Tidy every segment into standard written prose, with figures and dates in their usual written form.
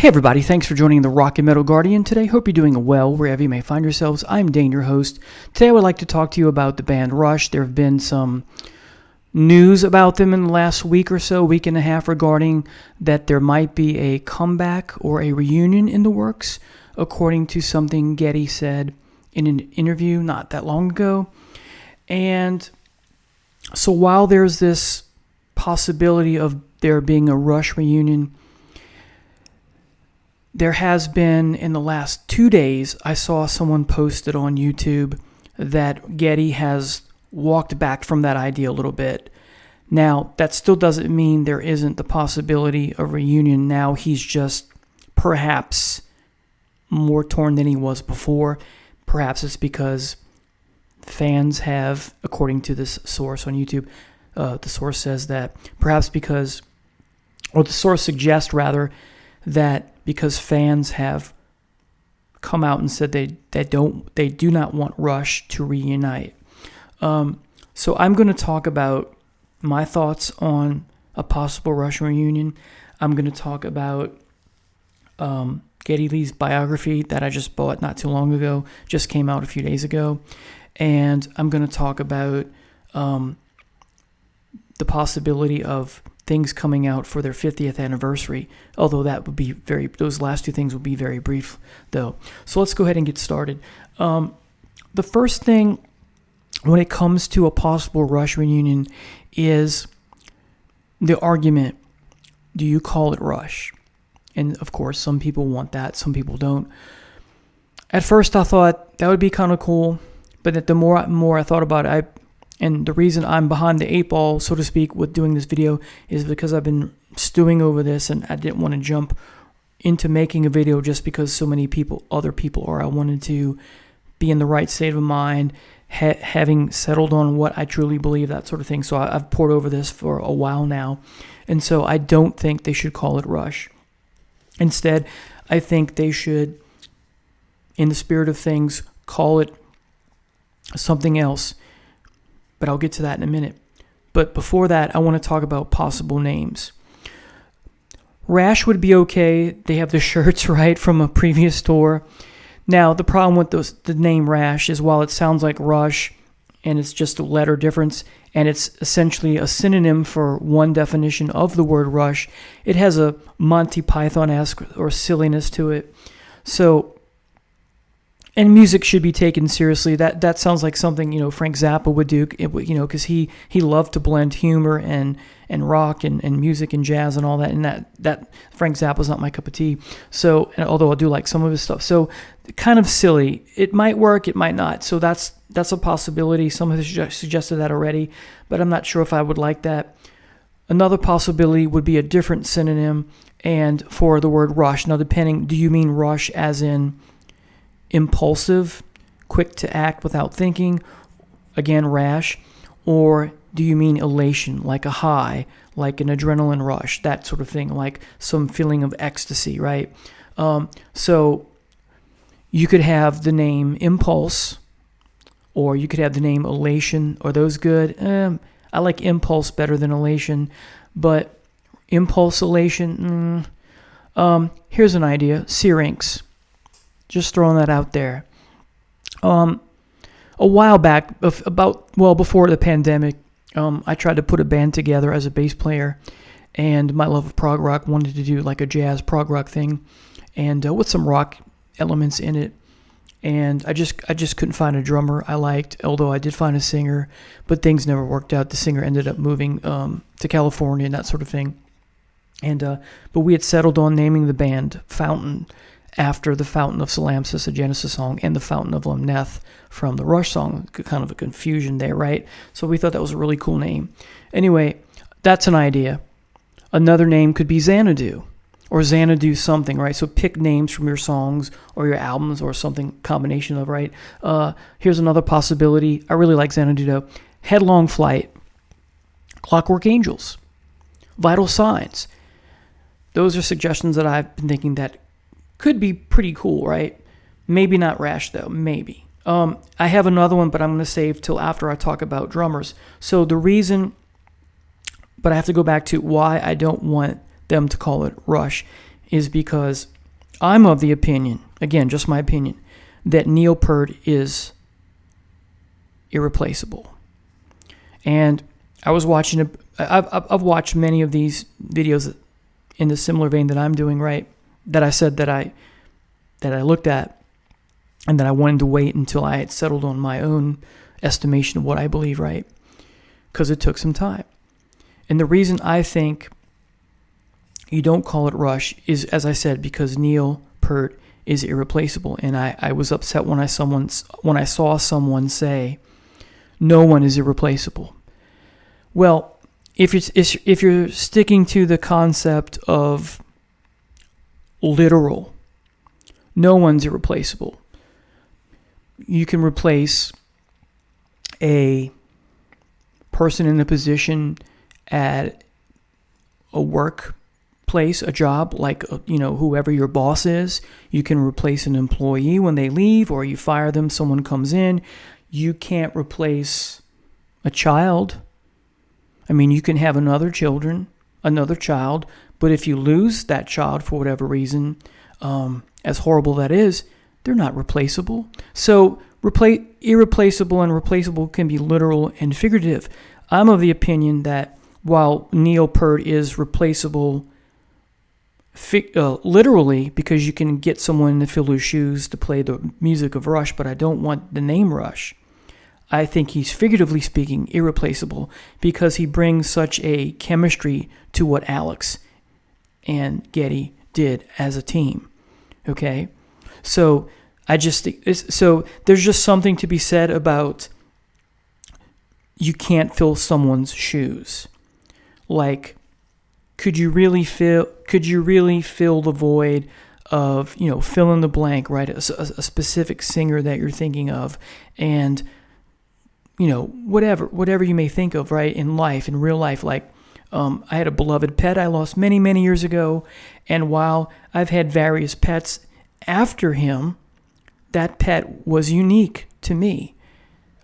Hey everybody, thanks for joining the Rock and Metal Guardian today. Hope you're doing well wherever you may find yourselves. I'm Dane, your host. Today I would like to talk to you about the band Rush. There have been some news about them in the last week or so, week and a half, regarding that there might be a comeback or a reunion in the works, according to something Geddy said in an interview not that long ago. And so while there's this possibility of there being a Rush reunion, there has been, in the last 2 days, I saw someone posted on YouTube that Geddy has walked back from that idea a little bit. Now, that still doesn't mean there isn't the possibility of reunion. Now he's just perhaps more torn than he was before. Perhaps it's because fans have, according to this source on YouTube, the source says that perhaps because, or the source suggests rather, that because fans have come out and said they do not want Rush to reunite. So I'm going to talk about my thoughts on a possible Rush reunion. I'm going to talk about Geddy Lee's biography that I just bought not too long ago, just came out a few days ago. And I'm going to talk about the possibility of things coming out for their 50th anniversary, although that would be those last two things will be very brief, though. So let's go ahead and get started. The first thing when it comes to a possible Rush reunion is the argument, do you call it Rush? And of course, some people want that, some people don't. At first, I thought that would be kind of cool, but the more I thought about it, and the reason I'm behind the eight ball, so to speak, with doing this video is because I've been stewing over this and I didn't want to jump into making a video just because so many other people are. I wanted to be in the right state of mind, having settled on what I truly believe, that sort of thing. So I've poured over this for a while now. And so I don't think they should call it Rush. Instead, I think they should, in the spirit of things, call it something else. But I'll get to that in a minute. But before that, I want to talk about possible names. Rash would be okay. They have the shirts, right, from a previous tour. Now, the problem with the name Rash is while it sounds like Rush, and it's just a letter difference, and it's essentially a synonym for one definition of the word Rush, it has a Monty Python-esque or silliness to it. So, and music should be taken seriously. That sounds like something, Frank Zappa would do, because he loved to blend humor and rock and music and jazz and all that. And that Frank Zappa's not my cup of tea. So, although I do like some of his stuff. So, kind of silly. It might work, it might not. So that's a possibility. Some have suggested that already, but I'm not sure if I would like that. Another possibility would be a different synonym and for the word Rush. Now, do you mean Rush as in impulsive, quick to act without thinking, again, Rash, or do you mean elation, like a high, like an adrenaline rush, that sort of thing, like some feeling of ecstasy, right? So you could have the name Impulse, or you could have the name Elation. Are those good? I like Impulse better than Elation, but Impulse, Elation, here's an idea, Syrinx. Just throwing that out there. A while back, before the pandemic, I tried to put a band together as a bass player, and my love of prog rock wanted to do like a jazz prog rock thing, and with some rock elements in it. And I just couldn't find a drummer I liked, although I did find a singer, but things never worked out. The singer ended up moving to California and that sort of thing. And but we had settled on naming the band Fountain, after the Fountain of Salampsis, a Genesis song, and the Fountain of Lamneth from the Rush song. Kind of a confusion there, right? So we thought that was a really cool name. Anyway, that's an idea. Another name could be Xanadu, or Xanadu something, right? So pick names from your songs or your albums or something, combination of, right? Here's another possibility. I really like Xanadu, though. Headlong Flight, Clockwork Angels, Vital Signs. Those are suggestions that I've been thinking that could be pretty cool, right? Maybe not Rash, though. Maybe. I have another one, but I'm going to save till after I talk about drummers. So the reason, but I have to go back to why I don't want them to call it Rush, is because I'm of the opinion, again, just my opinion, that Neil Peart is irreplaceable. And I was watching, I've watched many of these videos in the similar vein that I'm doing, right? That I said that I looked at, and that I wanted to wait until I had settled on my own estimation of what I believe, right? Because it took some time. And the reason I think you don't call it Rush is, as I said, because Neil Peart is irreplaceable. And I was upset when I saw someone say, no one is irreplaceable. Well, if you're sticking to the concept of literal, no one's irreplaceable. You can replace a person in a position at a workplace, a job, like, whoever your boss is. You can replace an employee when they leave, or you fire them, someone comes in. You can't replace a child. I mean, you can have another child, but if you lose that child for whatever reason, as horrible that is, they're not replaceable. So irreplaceable and replaceable can be literal and figurative. I'm of the opinion that while Neil Peart is replaceable literally, because you can get someone to fill his shoes to play the music of Rush, but I don't want the name Rush. I think he's, figuratively speaking, irreplaceable because he brings such a chemistry to what Alex and Geddy did as a team. Okay? So there's just something to be said about you can't fill someone's shoes. Like, could you really fill the void of, fill in the blank, right? A specific singer that you're thinking of, and whatever you may think of, right, in life, in real life. Like, I had a beloved pet I lost many, many years ago, and while I've had various pets after him, that pet was unique to me.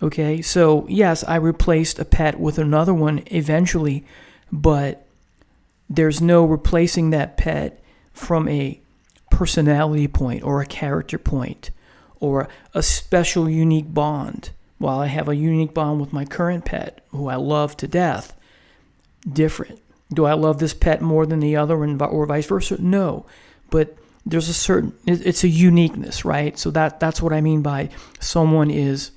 Okay, so yes, I replaced a pet with another one eventually, but there's no replacing that pet from a personality point or a character point or a special unique bond. While I have a unique bond with my current pet, who I love to death, different. Do I love this pet more than the other, or vice versa? No, but there's it's a uniqueness, right? So that's what I mean by someone is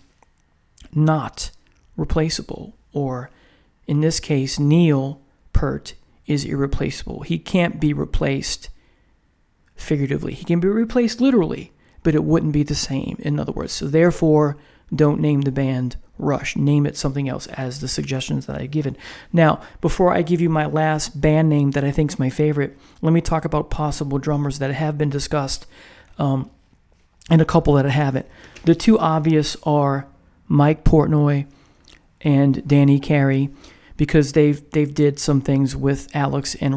not replaceable, or in this case, Neil Peart is irreplaceable. He can't be replaced figuratively. He can be replaced literally, but it wouldn't be the same, in other words. So therefore, don't name the band Rush. Name it something else, as the suggestions that I've given. Now, before I give you my last band name that I think is my favorite, let me talk about possible drummers that have been discussed, and a couple that I haven't. The two obvious are Mike Portnoy and Danny Carey, because they've did some things with Alex and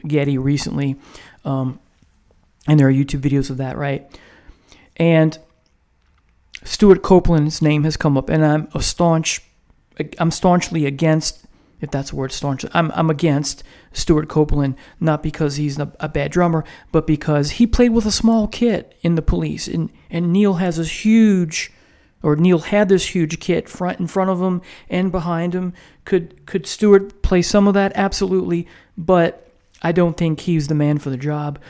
Geddy recently, and there are YouTube videos of that, right? And Stuart Copeland's name has come up, and I'm staunchly against, if that's the word, staunch. I'm against Stuart Copeland, not because he's a bad drummer, but because he played with a small kit in the Police, and Neil had this huge kit in front of him and behind him. Could Stuart play some of that? Absolutely, but I don't think he's the man for the job.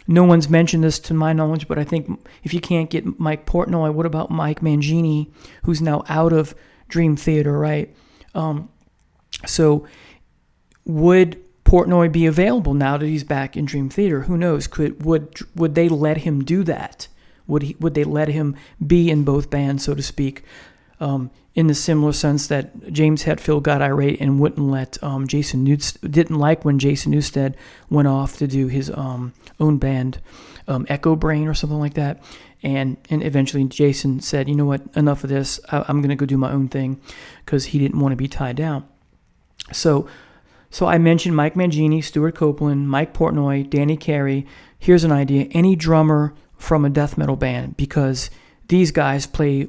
No one's mentioned this to my knowledge, but I think if you can't get Mike Portnoy, what about Mike Mangini, who's now out of Dream Theater, right? So would Portnoy be available now that he's back in Dream Theater? Who knows? Would they let him do that? Would they let him be in both bands, so to speak? In the similar sense that James Hetfield got irate and wouldn't let didn't like when Jason Newsted went off to do his own band, Echo Brain or something like that, and eventually Jason said, you know what, enough of this, I'm going to go do my own thing, because he didn't want to be tied down. So I mentioned Mike Mangini, Stuart Copeland, Mike Portnoy, Danny Carey. Here's an idea: any drummer from a death metal band, because these guys play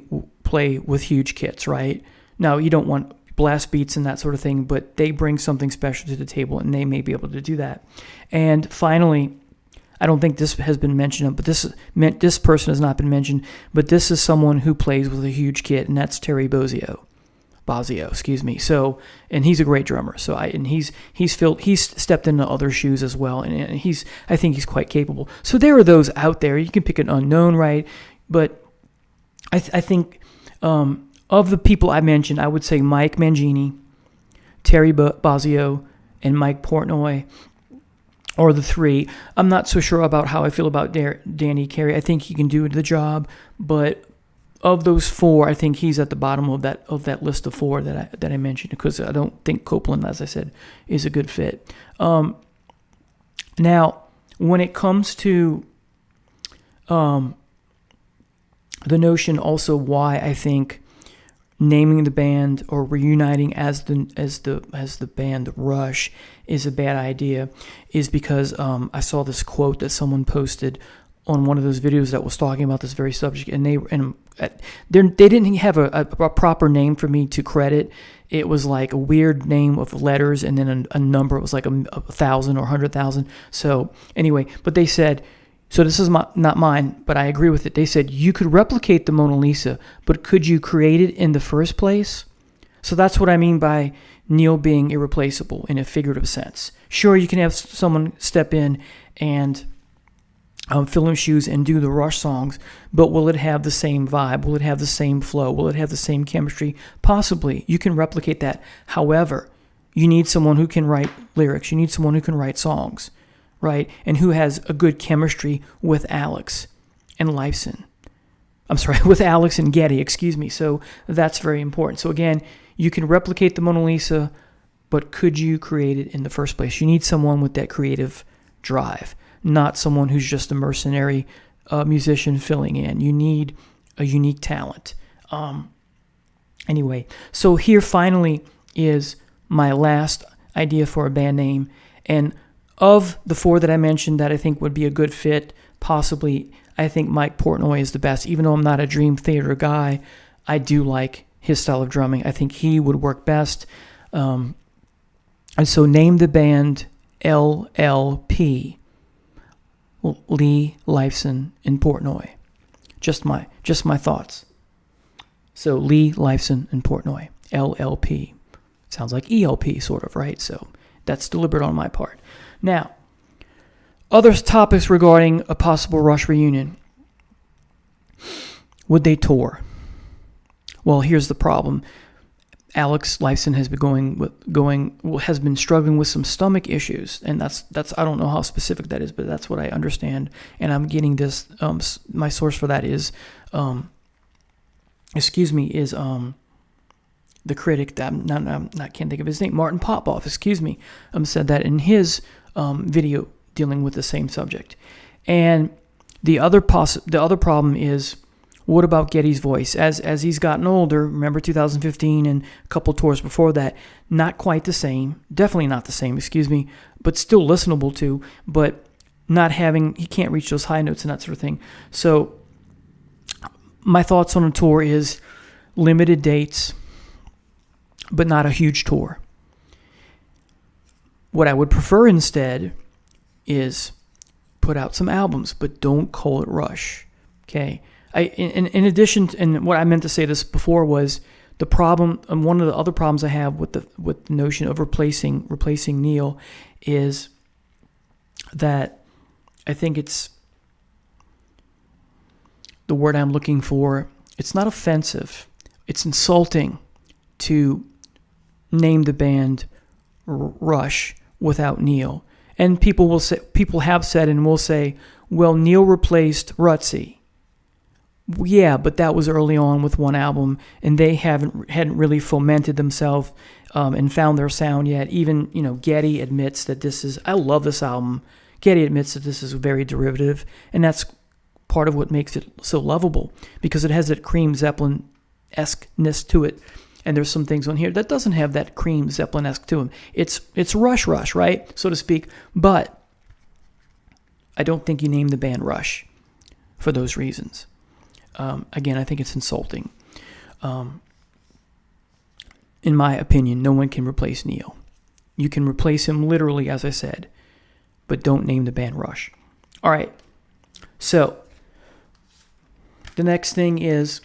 with huge kits, right? Now, you don't want blast beats and that sort of thing, but they bring something special to the table, and they may be able to do that. And finally, I don't think this has been mentioned, but this person has not been mentioned. But this is someone who plays with a huge kit, and that's Terry Bozzio, excuse me. So, and he's a great drummer. So he's stepped into other shoes as well, and I think he's quite capable. So there are those out there. You can pick an unknown, right? But I think of the people I mentioned, I would say Mike Mangini, Terry Bozzio, and Mike Portnoy are the three. I'm not so sure about how I feel about Danny Carey. I think he can do the job, but of those four, I think he's at the bottom of that list of four that I mentioned, because I don't think Copeland, as I said, is a good fit. Now, when it comes to the notion also why I think naming the band or reuniting as the band Rush is a bad idea is because I saw this quote that someone posted on one of those videos that was talking about this very subject, and they didn't have a proper name for me to credit. It was like a weird name of letters and then a number. It was like 1,000 or 100,000. So anyway, but they said, so this is not mine, but I agree with it. They said, you could replicate the Mona Lisa, but could you create it in the first place? So that's what I mean by Neil being irreplaceable in a figurative sense. Sure, you can have someone step in and fill in shoes and do the Rush songs, but will it have the same vibe? Will it have the same flow? Will it have the same chemistry? Possibly. You can replicate that. However, you need someone who can write lyrics. You need someone who can write songs, right? And who has a good chemistry with Alex and Lifeson. I'm sorry, with Alex and Geddy, excuse me. So that's very important. So again, you can replicate the Mona Lisa, but could you create it in the first place? You need someone with that creative drive, not someone who's just a mercenary musician filling in. You need a unique talent. Anyway, so here finally is my last idea for a band name. And of the four that I mentioned that I think would be a good fit, possibly, I think Mike Portnoy is the best. Even though I'm not a Dream Theater guy, I do like his style of drumming. I think he would work best. And so name the band LLP. Lee, Lifeson, and Portnoy. Just my thoughts. So Lee, Lifeson, and Portnoy. LLP. Sounds like ELP, sort of, right? So that's deliberate on my part. Now, other topics regarding a possible Rush reunion. Would they tour? Well, here's the problem. Alex Lifeson has been struggling with some stomach issues, and that's I don't know how specific that is, but that's what I understand. And I'm getting this. My source for that is, the critic that I can't think of his name, Martin Popoff. Said that in his video dealing with the same subject. And the other problem is, what about Geddy's voice? As he's gotten older, remember 2015 and a couple tours before that, not quite the same, definitely not the same, but still listenable to, but he can't reach those high notes and that sort of thing. So my thoughts on a tour is limited dates, but not a huge tour. What I would prefer instead is put out some albums, but don't call it Rush, okay? In addition, and what I meant to say this before was the problem. One of the other problems I have with the notion of replacing Neil is that I think it's the word I'm looking for. It's not offensive. It's insulting to name the band Rush without Neil. And people have said and will say, well, Neil replaced Rutsey. Yeah, but that was early on with one album, and they hadn't really fomented themselves and found their sound yet. Even Geddy admits that this is. I love this album. Geddy admits that this is very derivative, and that's part of what makes it so lovable, because it has that Cream Zeppelin-esque-ness to it. And there's some things on here that doesn't have that Cream Zeppelin-esque to them. It's Rush, right, so to speak. But I don't think you name the band Rush for those reasons. Again, I think it's insulting. In my opinion, no one can replace Neil. You can replace him literally, as I said, but don't name the band Rush. All right. So the next thing is,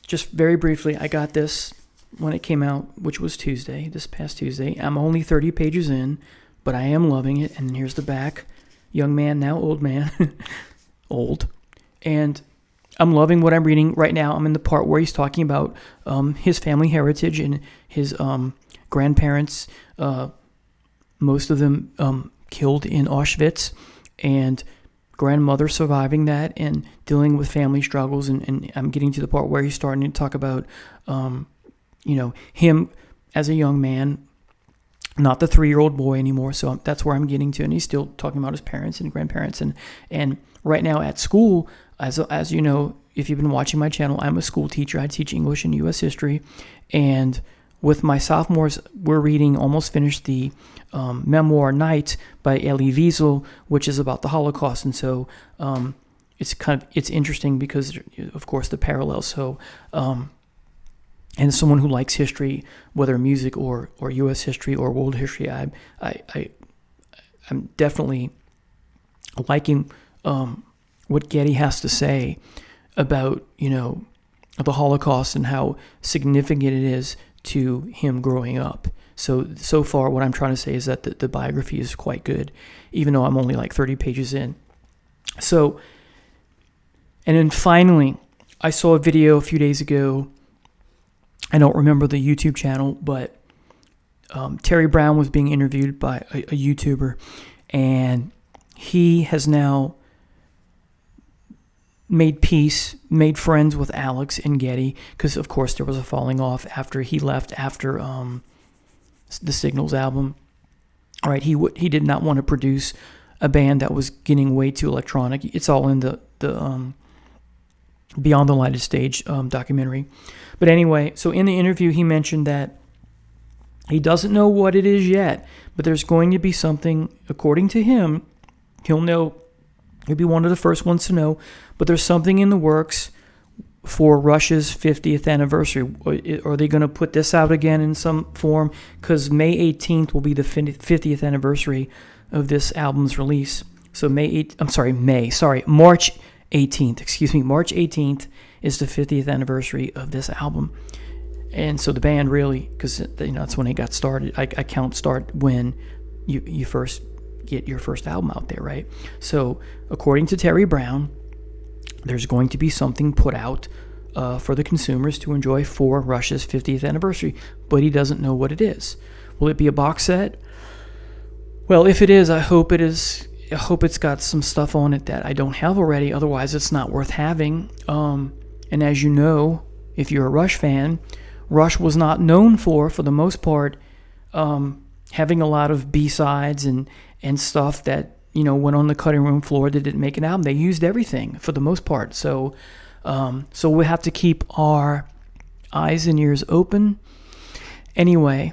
just very briefly, I got this when it came out, which was Tuesday, this past Tuesday. I'm only 30 pages in, but I am loving it. And here's the back. Young man, now old man. Old. And I'm loving what I'm reading right now. I'm in the part where he's talking about his family heritage and his grandparents, most of them killed in Auschwitz, and grandmother surviving that and dealing with family struggles. And I'm getting to the part where he's starting to talk about, him as a young man, not the 3-year-old boy anymore. So that's where I'm getting to. And he's still talking about his parents and grandparents. And right now at school, as you know, if you've been watching my channel, I'm a school teacher. I teach English and U.S. history. And with my sophomores, we're reading, almost finished the memoir Night by Elie Wiesel, which is about the Holocaust. And so it's interesting because, of course, the parallels. So, and someone who likes history, whether music or U.S. history or world history, I'm definitely liking what Geddy has to say about, the Holocaust and how significant it is to him growing up. So far, what I'm trying to say is that the biography is quite good, even though I'm only like 30 pages in. So, and then finally, I saw a video a few days ago. I don't remember the YouTube channel, but Terry Brown was being interviewed by a YouTuber, and he has now made friends with Alex and Geddy, because of course there was a falling off after he left after the Signals album. All right, he did not want to produce a band that was getting way too electronic. It's all in the Beyond the Lighted Stage documentary. But anyway, so in the interview, he mentioned that he doesn't know what it is yet, but there's going to be something, according to him, he'll know, he'll be one of the first ones to know, but there's something in the works for Rush's 50th anniversary. Are they going to put this out again in some form? Because May 18th will be the 50th anniversary of this album's release. So March 18th. March 18th is the 50th anniversary of this album. And so the band really, because that's when it got started. I count start when you first get your first album out there, right? So according to Terry Brown, there's going to be something put out for the consumers to enjoy for Rush's 50th anniversary, but he doesn't know what it is. Will it be a box set? Well, if it is, I hope it is. I hope it's got some stuff on it that I don't have already. Otherwise, it's not worth having. And as you know, if you're a Rush fan, Rush was not known for the most part, having a lot of B-sides and stuff that, went on the cutting room floor that didn't make an album. They used everything for the most part. So we have to keep our eyes and ears open. Anyway,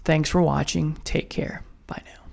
thanks for watching. Take care. Bye now.